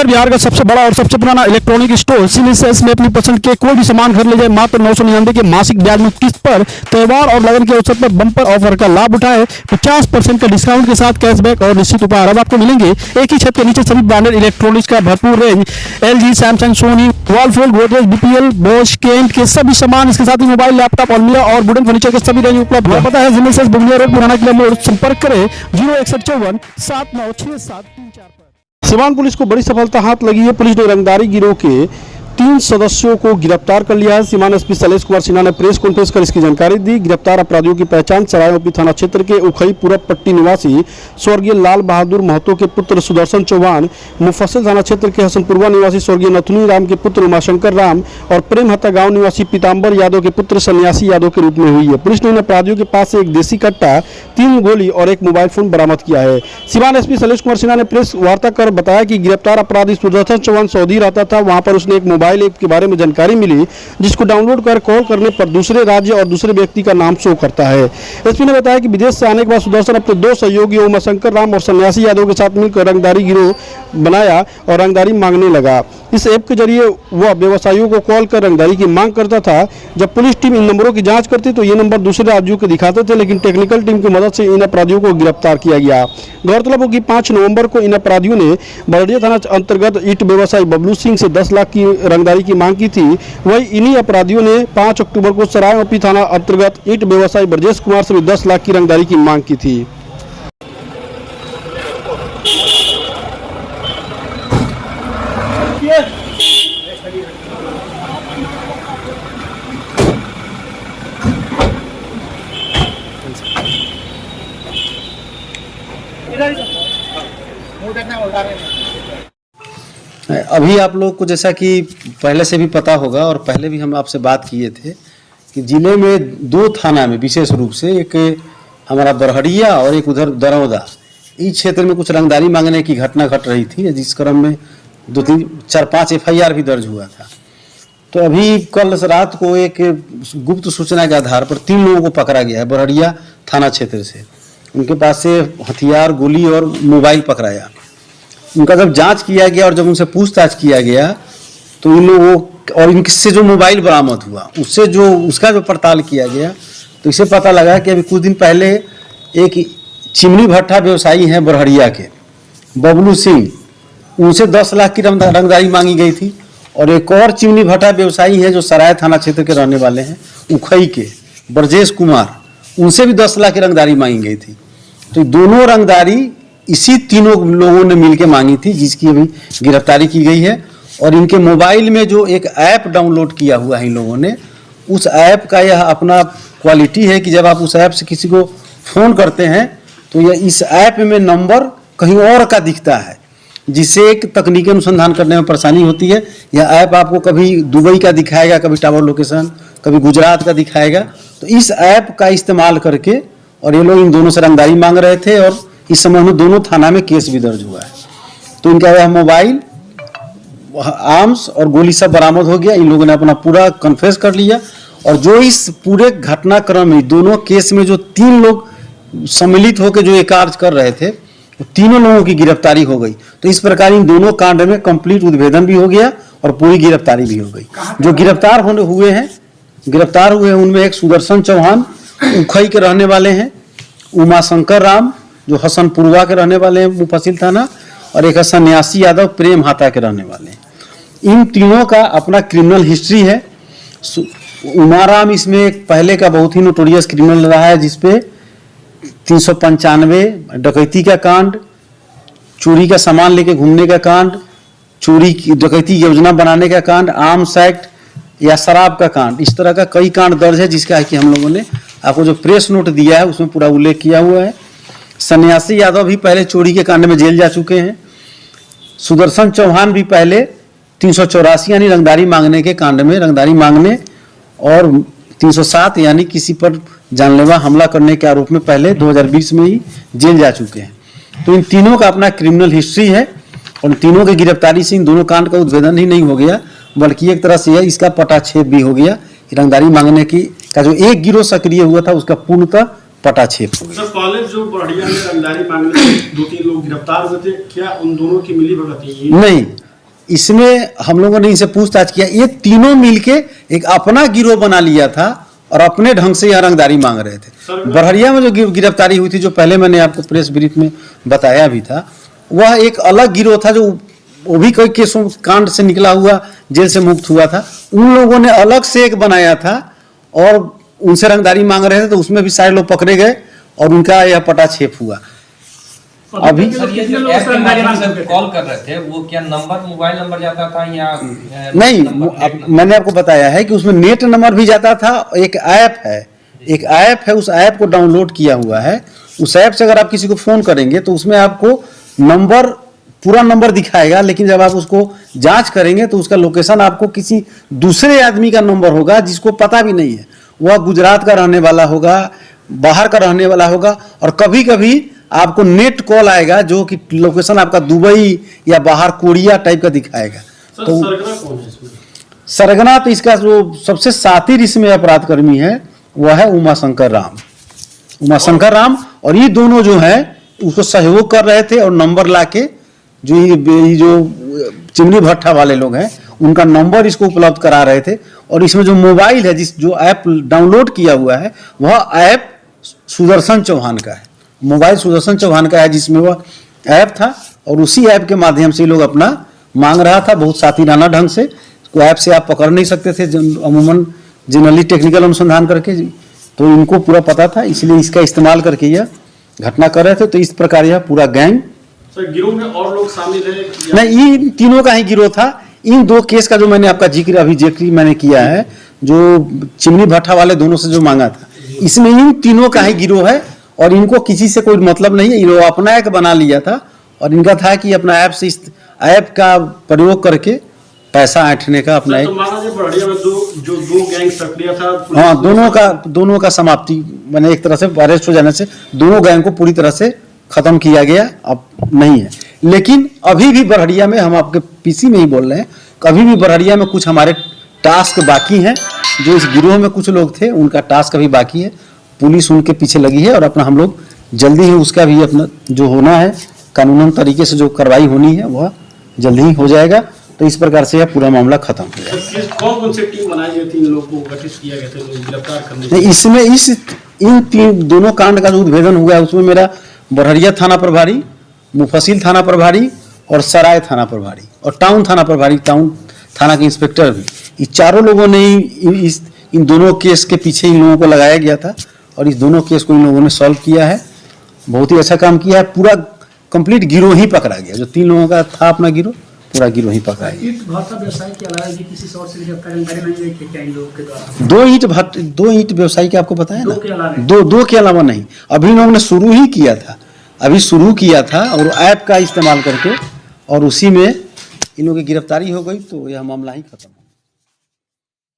उत्तर बिहार का सबसे बड़ा और सबसे पुराना इलेक्ट्रॉनिक स्टोर सिलीसेस में अपनी पसंद के कोई भी सामान घर ले जाए मात्र 999 के मासिक ब्याज मुक्त किस्त पर। त्योहार और लगन के अवसर पर बम्पर ऑफर का लाभ उठाए। 50% का डिस्काउंट के साथ कैशबैक और निश्चित उपहार अब आपको मिलेंगे एक ही छत के नीचे। सभी ब्रांडेड इलेक्ट्रॉनिक्स का भरपूर range, LG, Samsung, Sony, Whirlpool, Godrej, BPL, Bosch, Kent के सभी सामान, इसके साथ ही मोबाइल, लैपटॉप, अलमीरा और वुडन फर्नीचर के सभी रेंज उपलब्ध है। पता है सिलीसेस, बुंदिया रोड, पुराना किला मोड़। संपर्क करें 06154796734 पर। सीवान पुलिस को बड़ी सफलता हाथ लगी है। पुलिस ने रंगदारी गिरोह के 3 सदस्यों को गिरफ्तार कर लिया है। सीवान एसपी शैलेश कुमार सिन्हा ने प्रेस कॉन्फ्रेंस कर इसकी जानकारी दी। गिरफ्तार अपराधियों की पहचान सरायओपी थाना क्षेत्र के उखई पूरब पट्टी निवासी स्वर्गीय लाल बहादुर महतो के पुत्र सुदर्शन चौहान, मुफस्सिल थाना क्षेत्र के हसनपुरवा निवासी स्वर्गीय नथुनी राम के पुत्र उमाशंकर राम और प्रेम हत्ता गांव निवासी पीताम्बर यादव के पुत्र सन्यासी यादव के रूप में हुई है। पुलिस ने इन अपराधियों के पास से एक देसी कट्टा, 3 गोली और एक मोबाइल फोन बरामद किया है। सीवान एसपी शैलेश कुमार सिन्हा ने प्रेस वार्ता कर बताया कि गिरफ्तार अपराधी सुदर्शन चौहान सऊदी रहता था। वहां पर उसने एक मोबाइल ऐप के बारे में जानकारी मिली, जिसको डाउनलोड कर कॉल करने पर दूसरे राज्य और दूसरे व्यक्ति का नाम शो करता है। एसपी ने बताया कि विदेश से आने के बाद सुदर्शन अपने 2 सहयोगी उमाशंकर राम और सन्यासी यादव के साथ मिलकर रंगदारी गिरोह बनाया और रंगदारी मांगने लगा। इस ऐप के जरिए वह व्यवसायियों को कॉल कर रंगदारी की मांग करता था। जब पुलिस टीम इन नंबरों की जांच करती तो ये नंबर दूसरे राज्यों के दिखाते थे, लेकिन टेक्निकल टीम की मदद से इन अपराधियों को गिरफ्तार किया गया। गौरतलब हो कि 5 नवंबर को इन अपराधियों ने बरडिया थाना अंतर्गत ईंट व्यवसायी बबलू सिंह से 10 लाख की रंगदारी की मांग की थी। वहीं इन्हीं अपराधियों ने 5 अक्टूबर को सरायओपी थाना अंतर्गत ईंट व्यवसायी ब्रजेश कुमार से भी 10 लाख की रंगदारी की मांग की थी। अभी आप लोग को जैसा कि पहले से भी पता होगा और पहले भी हम आपसे बात किए थे कि जिले में 2 थाना में विशेष रूप से एक हमारा बरहड़िया और एक उधर दरौदा, इस क्षेत्र में कुछ रंगदारी मांगने की घटना घट रही थी, जिस क्रम में 2-3-4-5 FIR भी दर्ज हुआ था। तो अभी कल रात को एक गुप्त सूचना के आधार पर 3 लोगों को पकड़ा गया है बरहड़िया थाना क्षेत्र से। उनके पास से हथियार, गोली और मोबाइल पकड़ाया। उनका जब जांच किया गया और जब उनसे पूछताछ किया गया तो इन लोगों और इनसे जो मोबाइल बरामद हुआ उसका जो पड़ताल किया गया तो इसे पता लगा कि अभी कुछ दिन पहले एक चिमनी भट्ठा व्यवसायी हैं बरहड़िया के बबलू सिंह, उनसे 10 लाख की रंगदारी मांगी गई थी। और एक और चिमनी भट्ठा व्यवसायी है जो सराय थाना क्षेत्र के रहने वाले हैं उखई के ब्रजेश कुमार, उनसे भी 10 लाख की रंगदारी मांगी गई थी। तो दोनों रंगदारी इसी तीनों लोगों ने मिलकर मांगी थी, जिसकी अभी गिरफ्तारी की गई है। और इनके मोबाइल में जो एक ऐप डाउनलोड किया हुआ है इन लोगों ने, उस ऐप का यह अपना क्वालिटी है कि जब आप उस ऐप से किसी को फ़ोन करते हैं तो यह इस ऐप में नंबर कहीं और का दिखता है, जिससे एक तकनीकी अनुसंधान करने में परेशानी होती है। यह ऐप आपको कभी दुबई का दिखाएगा, कभी टावर लोकेशन, कभी गुजरात का दिखाएगा। तो इस ऐप का इस्तेमाल करके और ये लोग इन दोनों से रंगदारी मांग रहे थे और इस समय में दोनों थाना में केस भी दर्ज हुआ है। तो इनका यह मोबाइल, आर्म्स और गोली सब बरामद हो गया। इन लोगों ने अपना पूरा कन्फेस कर लिया। और जो इस पूरे घटनाक्रम में दोनों केस में जो 3 लोग सम्मिलित होकर जो ये कार्य कर रहे थे, तो तीनों लोगों की गिरफ्तारी हो गई। तो इस प्रकार इन दोनों कांड में कंप्लीट उद्भेदन भी हो गया और पूरी गिरफ्तारी भी हो गई। जो गिरफ्तार हुए उनमें एक सुदर्शन चौहान उखई के रहने वाले हैं, उमाशंकर राम जो हसनपुरवा के रहने वाले हैं मुफस्सिल थाना, और एक सन्यासी यादव प्रेम हत्ता के रहने वाले हैं। इन तीनों का अपना क्रिमिनल हिस्ट्री है। उमाराम इसमें एक पहले का बहुत ही नोटोरियस क्रिमिनल रहा है, जिसपे 395 डकैती का कांड, चोरी का सामान लेके घूमने का कांड, चोरी की डकैती योजना बनाने का कांड, आर्म्स एक्ट या शराब का कांड, इस तरह का कई कांड दर्ज है, जिसका कि हम लोगों ने आपको जो प्रेस नोट दिया है उसमें पूरा उल्लेख किया हुआ है। सन्यासी यादव भी पहले चोरी के कांड में जेल जा चुके हैं। सुदर्शन चौहान भी पहले 384 यानी रंगदारी मांगने के कांड में रंगदारी मांगने और 307 यानी किसी पर जानलेवा हमला करने के आरोप में पहले 2020 में ही जेल जा चुके हैं। तो इन तीनों का अपना क्रिमिनल हिस्ट्री है और तीनों की गिरफ्तारी से इन दोनों कांड का उद्भेदन ही नहीं हो गया, बल्कि एक तरह से इसका पटाक्षेप भी हो गया। रंगदारी मांगने की का जो एक गिरोह सक्रिय हुआ था उसका पूर्णतः पटाक्षेप हो गया। सर, कॉलेज जो बरहड़िया में रंगदारी मांगने 2-3 लोग गिरफ्तार हुए थे, क्या उन दोनों की मिली भगत है? नहीं, इसमें हम लोगों ने इनसे पूछताछ किया, ये तीनों मिलके एक अपना गिरोह बना लिया था और अपने ढंग से यहाँ रंगदारी मांग रहे थे। बरहरिया में जो गिरफ्तारी हुई थी, जो पहले मैंने आपको प्रेस ब्रीफ में बताया भी था, वह एक अलग गिरोह था, जो वो भी कई केसों कांड से निकला हुआ, जेल से मुक्त हुआ था। उन लोगों ने अलग से एक बनाया था और उनसे रंगदारी मांग रहे थे, तो उसमें भी सारे लोग पकड़े गए और उनका यह पटाक्षेप हुआ। अभी सर ये जो ऐप के माध्यम से कॉल कर रहे थे, वो क्या नंबर, मोबाइल नंबर जाता था या नहीं, मैंने आपको बताया है कि उसमें नेट नंबर भी जाता था। एक ऐप है, उस ऐप को डाउनलोड किया हुआ है। उस ऐप से अगर आप किसी को फोन करेंगे तो उसमें आपको नंबर, पूरा नंबर दिखाएगा, लेकिन जब आप उसको जांच करेंगे तो उसका लोकेशन आपको किसी दूसरे आदमी का नंबर होगा जिसको पता भी नहीं है। वह गुजरात का रहने वाला होगा, बाहर का रहने वाला होगा, और कभी कभी आपको नेट कॉल आएगा जो कि लोकेशन आपका दुबई या बाहर कोरिया टाइप का दिखाएगा। तो सरगना कौन है इसमें? सरगना तो इसका जो सबसे सातिर इसमें अपराधकर्मी है वह है उमाशंकर राम, और ये दोनों जो है उसको सहयोग कर रहे थे और नंबर लाके जो ये जो चिमनी भट्टा वाले लोग हैं उनका नंबर इसको उपलब्ध करा रहे थे। और इसमें जो मोबाइल है, जो ऐप डाउनलोड किया हुआ है, वह ऐप सुदर्शन चौहान का है। मोबाइल सुदर्शन चौहान का है जिसमें वह ऐप था, और उसी ऐप के माध्यम से लोग अपना मांग रहा था बहुत साथीराना ढंग से। तो ऐप से आप पकड़ नहीं सकते थे अमूमन, जनरली टेक्निकल अनुसंधान करके, तो इनको पूरा पता था, इसलिए इसका इस्तेमाल करके यह घटना कर रहे थे। तो इस प्रकार यह पूरा गैंग, सर गिरोह में और लोग शामिल है? नहीं, इन तीनों का ही गिरोह था। इन दो केस का जो मैंने आपका जिक्र मैंने किया है, जो चिमनी भट्टा वाले दोनों से जो मांगा था, इसमें इन तीनों का ही गिरोह है और इनको किसी से कोई मतलब नहीं है। इन्होंने अपना एक बना लिया था और इनका था कि अपना ऐप से, इस ऐप का प्रयोग करके पैसा ऐंठने का अपना एक। तो महाराज बरहड़िया में दो गैंग सक्रिय था। हाँ, दोनों का समाप्ति, मैंने एक तरह से अरेस्ट हो जाने से दोनों गैंग को पूरी तरह से खत्म किया गया, अब नहीं है। लेकिन अभी भी बरहड़िया में, हम आपके पीसी में ही बोल रहे हैं, कभी भी बरहड़िया में कुछ हमारे टास्क बाकी हैं। जो इस गिरोह में कुछ लोग थे उनका टास्क अभी बाकी है, पुलिस उनके पीछे लगी है और अपना हम लोग जल्दी ही उसका भी अपना जो होना है कानूनन तरीके से जो कार्रवाई होनी है वह जल्दी ही हो जाएगा। तो इस प्रकार से यह पूरा मामला खत्म हो जाएगा। कौन से टीम बनाई गई थी, इन लोगों को गठित किया गया था गिरफ्तार करने के? इसमें इन दोनों कांड का जो उद्भेदन हुआ है उसमें मेरा बरहरिया थाना प्रभारी, मुफस्सिल थाना प्रभारी और सराय थाना प्रभारी और टाउन थाना प्रभारी, टाउन थाना के इंस्पेक्टर भी, ये चारों लोगों ने इन दोनों केस के पीछे इन लोगों को लगाया गया था और इस दोनों केस को इन लोगों ने सॉल्व किया है। बहुत ही अच्छा काम किया है। पूरा कंप्लीट गिरोह ही पकड़ा गया, जो 3 लोगों का था अपना गिरोह, पूरा गिरोह ही पकड़ा गया। ईंट भट्टा व्यवसाय के अलावा भी किसी और से गिरफ्तारी नहीं हुई थी क्या इन लोगों के द्वारा? 2 ईंट व्यवसायी के आपको बताया ना, 2 के अलावा? 2 के अलावा नहीं। अभी इन लोगों ने शुरू ही किया था, और ऐप का इस्तेमाल करके, और उसी में इन लोगों की गिरफ्तारी हो गई, तो यह मामला ही खत्म।